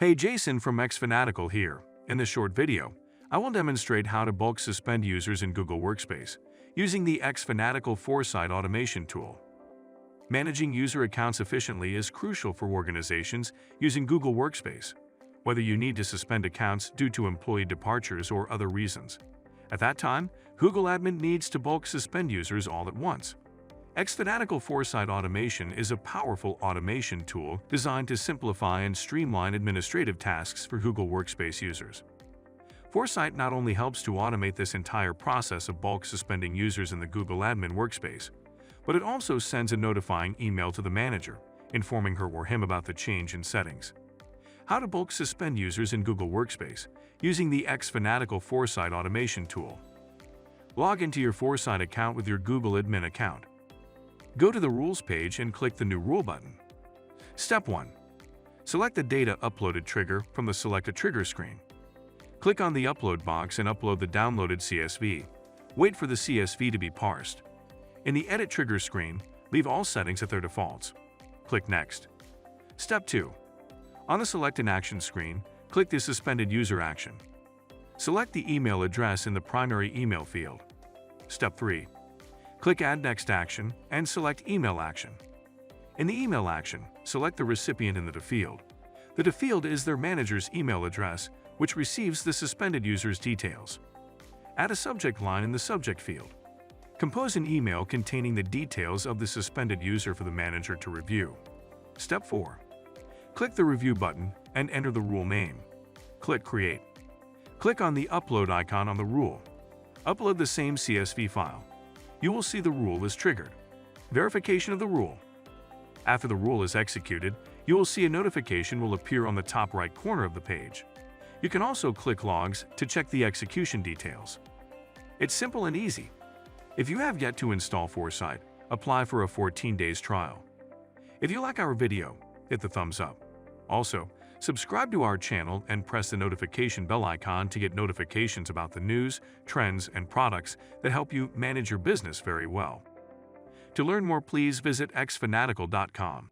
Hey, Jason from xFanatical here. In this short video, I will demonstrate how to bulk suspend users in Google Workspace using the xFanatical Foresight Automation tool. Managing user accounts efficiently is crucial for organizations using Google Workspace, whether you need to suspend accounts due to employee departures or other reasons. At that time, Google Admin needs to bulk suspend users all at once. xFanatical Foresight Automation is a powerful automation tool designed to simplify and streamline administrative tasks for Google Workspace users. Foresight not only helps to automate this entire process of bulk suspending users in the Google Admin workspace, but it also sends a notifying email to the manager, informing her or him about the change in settings. How to bulk suspend users in Google Workspace using the xFanatical Foresight Automation tool. Log into your Foresight account with your Google Admin account. Go to the Rules page and click the New Rule button. Step 1. Select the Data Uploaded trigger from the Select a Trigger screen. Click on the Upload box and upload the downloaded CSV. Wait for the CSV to be parsed. In the Edit Trigger screen, leave all settings at their defaults. Click Next. Step 2. On the Select an Action screen, click the Suspended User action. Select the email address in the primary email field. Step 3. Click Add Next Action and select Email Action. In the Email action, select the recipient in the to field. The to field is their manager's email address, which receives the suspended user's details. Add a subject line in the subject field. Compose an email containing the details of the suspended user for the manager to review. Step 4. Click the Review button and enter the rule name. Click Create. Click on the Upload icon on the rule. Upload the same CSV file. You will see the rule is triggered. Verification of the rule. After the rule is executed, you will see a notification will appear on the top right corner of the page. You can also click Logs to check the execution details. It's simple and easy. If you have yet to install Foresight, apply for a 14 days trial. If you like our video, hit the thumbs up. Also, subscribe to our channel and press the notification bell icon to get notifications about the news, trends, and products that help you manage your business very well. To learn more, please visit xfanatical.com.